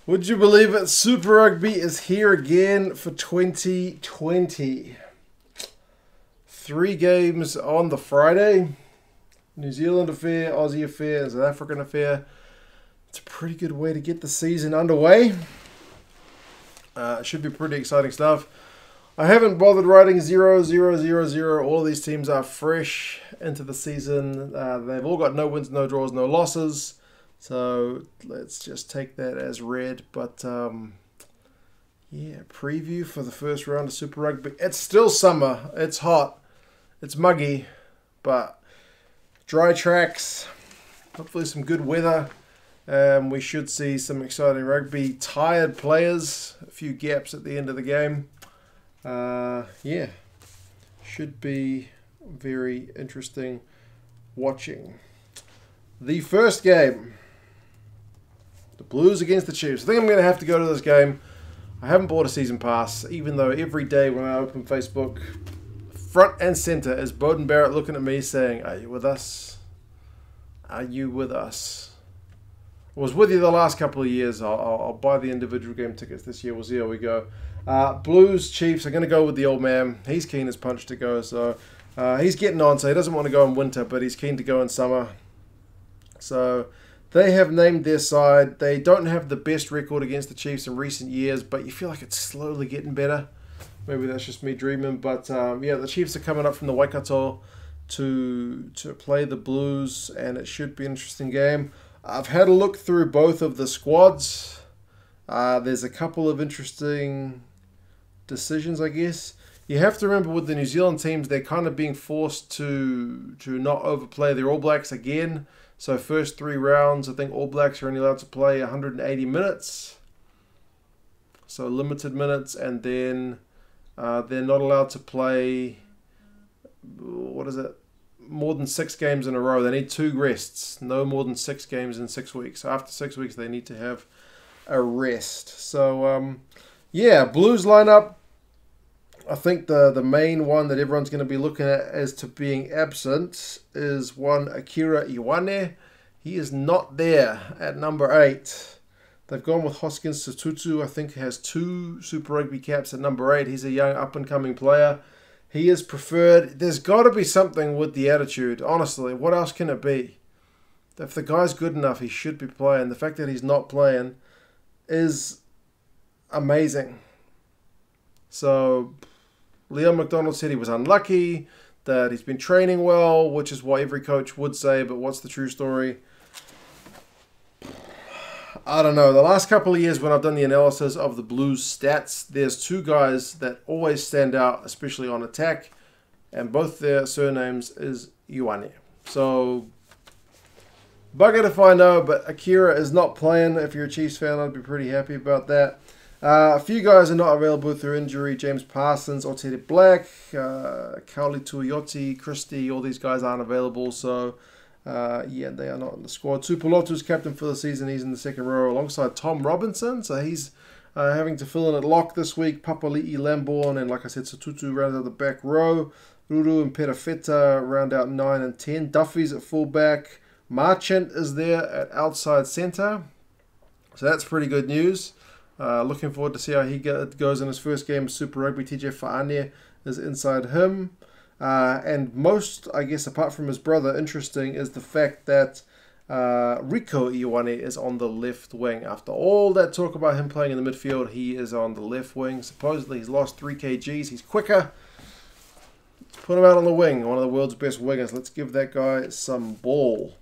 Would you believe it? Super Rugby is here again for 2020. 3 games on the Friday. New Zealand affair, Aussie affair, and South African affair. It's a pretty good way to get the season underway. It should be pretty exciting stuff. I haven't bothered writing 0, 0, 0, 0. All of these teams are fresh into the season. They've all got no wins, no draws, no losses. So let's just take that as read. But yeah, preview for the first round of Super Rugby. It's still summer. It's hot. It's muggy. But dry tracks. Hopefully some good weather. We should see some exciting rugby. Tired players. A few gaps at the end of the game. Yeah. Should be very interesting watching. The first game. The Blues against the Chiefs. I think I'm going to have to go to this game. I haven't bought a season pass, even though every day when I open Facebook, front and center is Bowden Barrett looking at me saying, "Are you with us? Are you with us?" I was with you the last couple of years. I'll buy the individual game tickets this year. We'll see how we go. Blues, Chiefs. I'm going to go with the old man. He's keen as punch to go. So he's getting on. So he doesn't want to go in winter, but he's keen to go in summer. So they have named their side. They don't have the best record against the Chiefs in recent years, but you feel like it's slowly getting better. Maybe that's just me dreaming. But yeah, the Chiefs are coming up from the Waikato to play the Blues, and it should be an interesting game. I've had a look through both of the squads. There's a couple of interesting decisions, I guess. You have to remember with the New Zealand teams, they're kind of being forced to not overplay their All Blacks again. So first 3 rounds, I think All Blacks are only allowed to play 180 minutes. So limited minutes, and then they're not allowed to play, what is it, more than 6 games in a row. They need 2 rests, no more than 6 games in 6 weeks. So after 6 weeks, they need to have a rest. So, yeah, Blues lineup. I think the main one that everyone's going to be looking at as to being absent is one Akira Ioane. He is not there at number 8. They've gone with Hoskins Sotutu. I think has 2 Super Rugby caps at number 8. He's a young up-and-coming player. He is preferred. There's got to be something with the attitude. Honestly, what else can it be? If the guy's good enough, he should be playing. The fact that he's not playing is amazing. So Leon McDonald said he was unlucky, that he's been training well, which is what every coach would say, but what's the true story? I don't know. The last couple of years when I've done the analysis of the Blues stats, there's 2 guys that always stand out, especially on attack, and both their surnames is Ioane. So, bugger if I know, but Akira is not playing. If you're a Chiefs fan, I'd be pretty happy about that. A few guys are not available through injury. James Parsons, Otete Black, Kauli Tuioti, Christie, all these guys aren't available. So, yeah, they are not in the squad. Tupolotu's captain for the season. He's in the second row alongside Tom Robinson. So he's having to fill in at lock this week. Papali'i, Lamborn, and like I said, Sotutu round out the back row. Ruru and Perafeta round out 9 and 10. Duffy's at fullback. Marchant is there at outside centre. So that's pretty good news. Looking forward to see how he goes in his first game of Super Rugby. TJ Fa'ane is inside him. And most, I guess, apart from his brother, interesting is the fact that Rico Ioane is on the left wing. After all that talk about him playing in the midfield, he is on the left wing. Supposedly he's lost 3 kgs. He's quicker. Let's put him out on the wing. One of the world's best wingers. Let's give that guy some ball.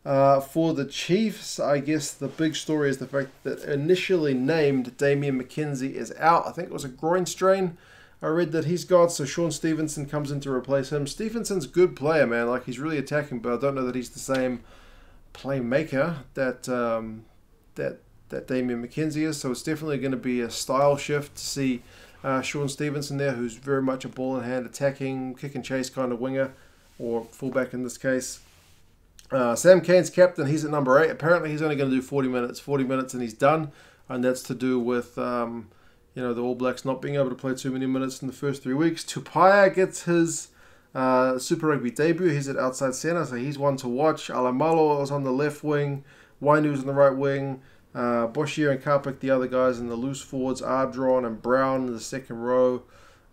For the Chiefs, I guess the big story is the fact that initially named Damian McKenzie is out. I think it was a groin strain I read that he's got, so Sean Stevenson comes in to replace him. Stevenson's a good player, man. Like, he's really attacking, but I don't know that he's the same playmaker that Damian McKenzie is. So it's definitely going to be a style shift to see Sean Stevenson there, who's very much a ball-in-hand attacking, kick-and-chase kind of winger, or fullback in this case. Sam Cane's captain, he's at number 8. Apparently he's only going to do 40 minutes and he's done. And that's to do with, the All Blacks not being able to play too many minutes in the first 3 weeks. Tupaia gets his Super Rugby debut. He's at outside centre, so he's one to watch. Alamalo is on the left wing. Wainu's on the right wing. Boshier and Karpik, the other guys in the loose forwards. Ardron and Brown in the second row.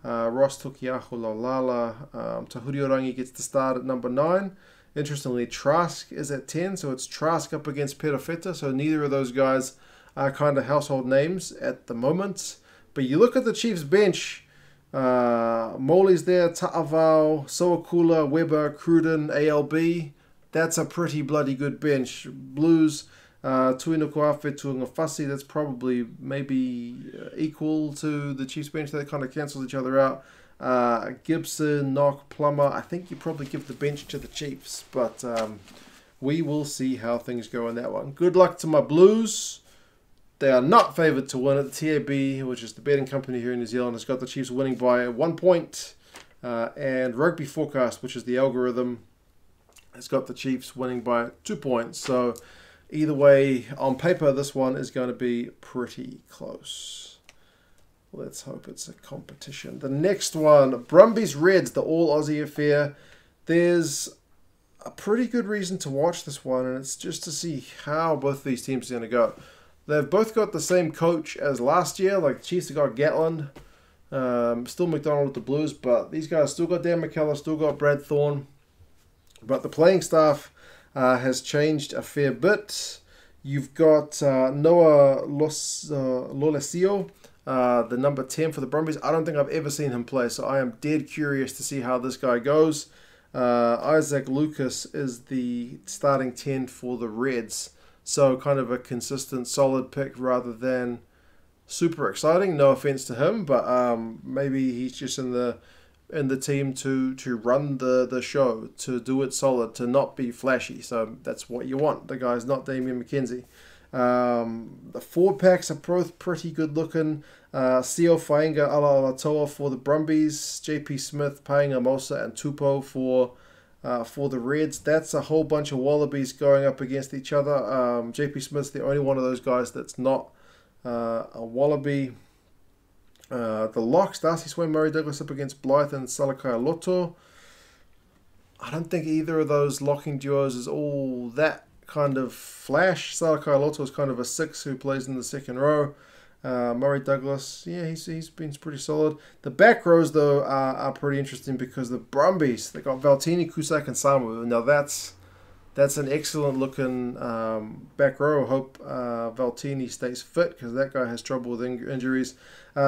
Ross Tukiaho Laulala. Tahuri Orangi gets the start at number 9. Interestingly, Trask is at 10, so it's Trask up against Perofeta, so neither of those guys are kind of household names at the moment. But you look at the Chiefs bench, Moley's there, Ta'avao, Soakula, Weber, Cruden, ALB. That's a pretty bloody good bench. Blues, Tuinukuafe, Tuangafasi, that's probably maybe equal to the Chiefs bench. They kind of cancel each other out. Gibson, Knock, Plummer. I think you probably give the bench to the Chiefs, but we will see how things go in that one. Good luck to my Blues. They are not favoured to win it. The TAB, which is the betting company here in New Zealand, has got the Chiefs winning by 1 point. And Rugby Forecast, which is the algorithm, has got the Chiefs winning by 2 points. So either way, on paper, this one is going to be pretty close. Let's hope it's a competition. The next one, Brumbies Reds, the all-Aussie affair. There's a pretty good reason to watch this one, and it's just to see how both these teams are going to go. They've both got the same coach as last year. Like, the Chiefs have got Gatland, still McDonald with the Blues, but these guys still got Dan McKellar, still got Brad Thorne. But the playing staff has changed a fair bit. You've got Noah Lolesio, the number 10 for the Brumbies. I don't think I've ever seen him play, so I am dead curious to see how this guy goes. Isaac Lucas is the starting 10 for the Reds. So kind of a consistent, solid pick rather than super exciting. No offense to him, but maybe he's just in the team to run the show, to do it solid, to not be flashy. So that's what you want. The guy's not Damian McKenzie. The forward packs are both pretty good looking. Sio Fainga Alatoa for the Brumbies, JP Smith, Painga Mosa, and Tupou for the Reds. That's a whole bunch of Wallabies going up against each other. JP Smith's the only one of those guys that's not a Wallaby. The locks, Darcy Swain, Murray Douglas up against Blythe and Salakai Loto. I don't think either of those locking duos is all that kind of flash. Salakai Loto is kind of a 6 who plays in the second row. Murray Douglas, yeah, he's been pretty solid. The back rows, though, are pretty interesting because the Brumbies, they got Valtini, Kusak, and Samu. Now, that's an excellent-looking back row. I hope Valtini stays fit because that guy has trouble with injuries.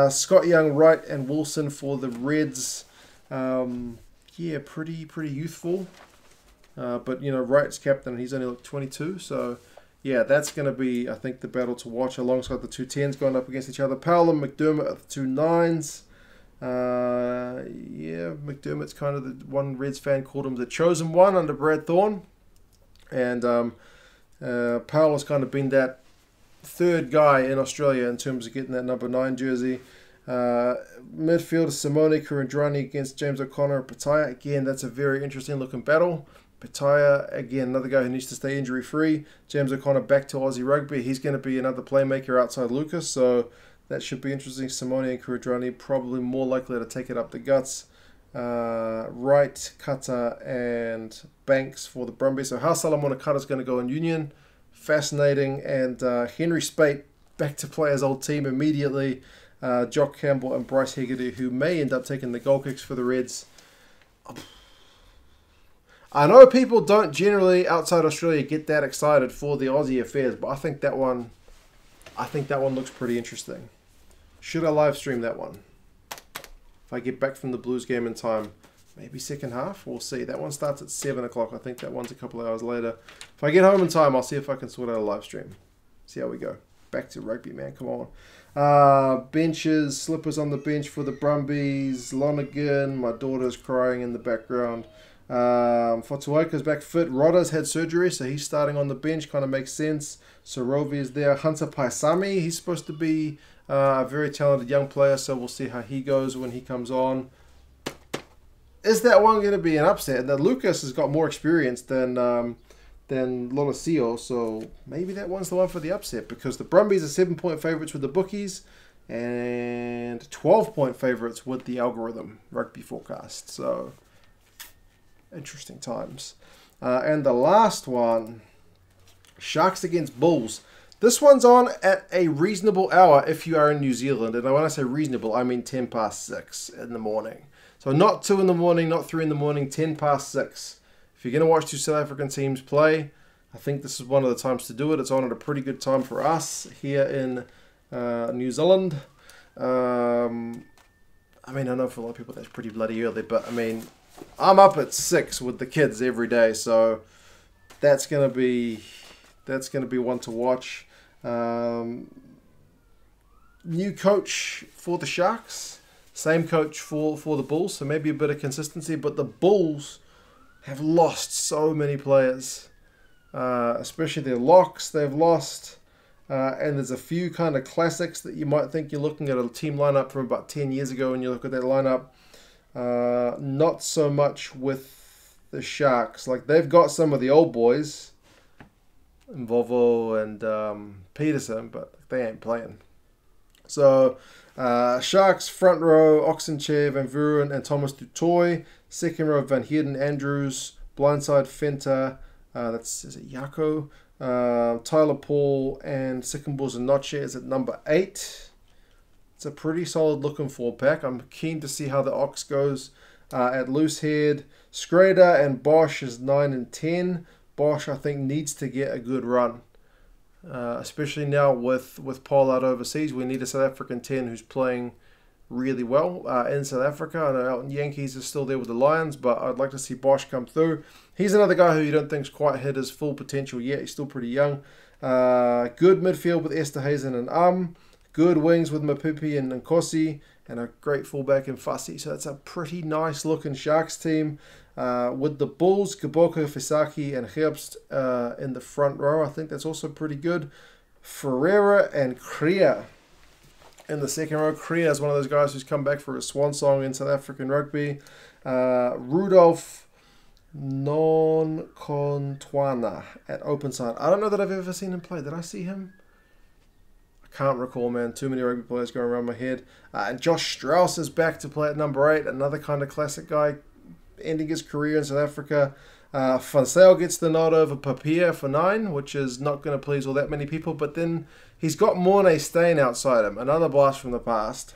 Scott Young, Wright, and Wilson for the Reds. Yeah, pretty youthful. But, you know, Wright's captain, and he's only like 22, so... Yeah, that's going to be, I think, the battle to watch alongside the two 10s going up against each other. Powell and McDermott are the two 9s. Yeah, McDermott's kind of the one Reds fan called him the chosen one under Brad Thorne. And Powell has kind of been that third guy in Australia in terms of getting that number 9 jersey. Midfielder Simone Kurandrani against James O'Connor and Pataya. Again, that's a very interesting looking battle. Pataya, again, another guy who needs to stay injury-free. James O'Connor back to Aussie Rugby. He's going to be another playmaker outside Lucas, so that should be interesting. Simone and Kurandrani probably more likely to take it up the guts. Wright, Kata, and Banks for the Brumbies. So how Solomon Kata is going to go in Union. Fascinating. And Henry Spate back to play his old team immediately. Jock Campbell and Bryce Hegarty, who may end up taking the goal kicks for the Reds. I know people don't generally outside Australia get that excited for the Aussie affairs, but I think that one looks pretty interesting. Should I live stream that one? If I get back from the Blues game in time, maybe second half, we'll see. That one starts at 7 o'clock. I think that one's a couple of hours later. If I get home in time, I'll see if I can sort out a live stream. See how we go. Back to rugby, man. Come on. Benches, slippers on the bench for the Brumbies. Lonergan, my daughter's crying in the background. Fotuaika's back fit. Rodda's had surgery, so he's starting on the bench. Kind of makes sense. Sorovi is there. Hunter Paisami, he's supposed to be a very talented young player, so we'll see how he goes when he comes on. Is that one going to be an upset? Now, Lucas has got more experience than Lolesio, so maybe that one's the one for the upset because the Brumbies are 7-point favourites with the bookies and 12-point favourites with the algorithm rugby forecast. So... interesting times. And the last one, Sharks against Bulls. This one's on at a reasonable hour if you are in New Zealand. And when I say reasonable, I mean 10 past 6 in the morning. So not 2 in the morning, not 3 in the morning, 10 past 6. If you're going to watch two South African teams play, I think this is one of the times to do it. It's on at a pretty good time for us here in New Zealand. I mean, I know for a lot of people that's pretty bloody early, but I mean, I'm up at 6 with the kids every day, so that's gonna be one to watch. New coach for the Sharks, same coach for the Bulls, so maybe a bit of consistency, but the Bulls have lost so many players, especially their locks they've lost. And there's a few kind of classics that you might think you're looking at a team lineup from about 10 years ago and you look at that lineup. Not so much with the Sharks. Like, they've got some of the old boys, Vovo and Peterson, but they ain't playing. So, Sharks front row, Oxenchair, Van Vuren and Thomas du Toit. Second row, Van Heerden, Andrews. Blindside, Fenta. Is it Yako? Tyler Paul and Sickenbos and Notche is at number 8. It's a pretty solid looking forward pack. I'm keen to see how the Ox goes at Loosehead. Schrader and Bosch is 9 and 10. Bosch, I think, needs to get a good run. Especially now with Paul out overseas. We need a South African 10 who's playing really well in South Africa. I know Yankees is still there with the Lions, but I'd like to see Bosch come through. He's another guy who you don't think's quite hit his full potential yet. He's still pretty young. Good midfield with Esterhazen and Good wings with Mapipi and Nkosi, and a great fullback in Fussy. So that's a pretty nice looking Sharks team. With the Bulls, Gaboko, Fisaki and Herbst in the front row. I think that's also pretty good. Ferreira and Krea in the second row. Krea is one of those guys who's come back for a swan song in South African rugby. Rudolph Non-Contwana at open side. I don't know that I've ever seen him play. Did I see him? I can't recall, man. Too many rugby players going around my head. And Josh Strauss is back to play at number 8. Another kind of classic guy ending his career in South Africa. Fansale gets the nod over Papier for 9, which is not going to please all that many people. But then he's got Mornay Stain outside him. Another blast from the past.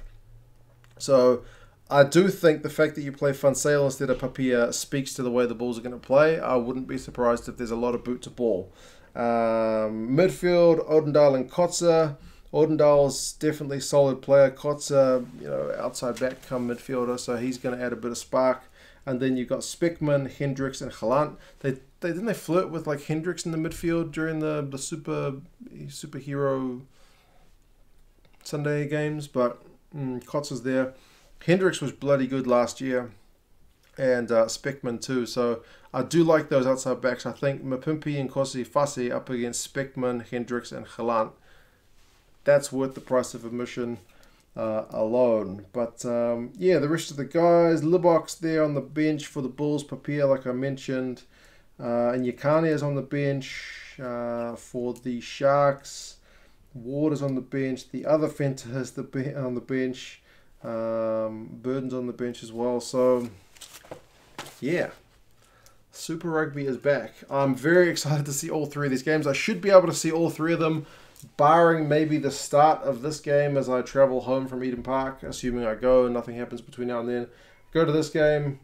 So I do think the fact that you play Fansale instead of Papier speaks to the way the Bulls are going to play. I wouldn't be surprised if there's a lot of boot to ball. Midfield, Odendaal and Kotze. Odendaal's definitely a solid player. Kotze, outside back come midfielder, so he's going to add a bit of spark. And then you've got Speckman, Hendricks, and Galant. Didn't they flirt with like Hendricks in the midfield during the superhero Sunday games, but Kotze's there. Hendricks was bloody good last year, and Speckman too. So I do like those outside backs. I think Mapimpi and Kosi Fassi up against Speckman, Hendricks, and Galant. That's worth the price of admission alone. But yeah, the rest of the guys, Libox there on the bench for the Bulls. Papier, like I mentioned, and Yakane is on the bench for the Sharks. Waters on the bench. The other Fenta is on the bench. Burden's on the bench as well. So yeah, Super Rugby is back. I'm very excited to see all 3 of these games. I should be able to see all 3 of them, barring maybe the start of this game as I travel home from Eden Park, assuming I go and nothing happens between now and then. Go to this game,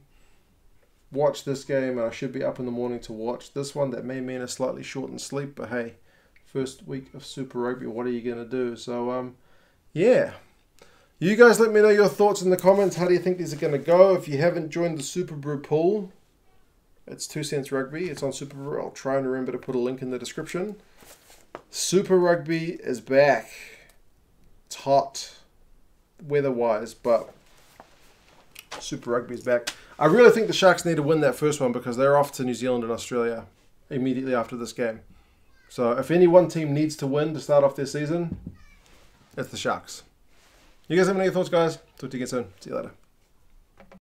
watch this game, and I should be up in the morning to watch this one. That may mean a slightly shortened sleep, but hey, first week of Super Rugby, what are you going to do? So yeah. You guys let me know your thoughts in the comments. How do you think these are going to go? If you haven't joined the Super Brew pool, it's 2 Cents Rugby. It's on Super Brew. I'll try and remember to put a link in the description. Super Rugby is back. It's hot weather-wise, but Super Rugby is back. I really think the Sharks need to win that first one because they're off to New Zealand and Australia immediately after this game. So if any one team needs to win to start off their season, it's the Sharks. You guys have any thoughts, guys? Talk to you again soon. See you later.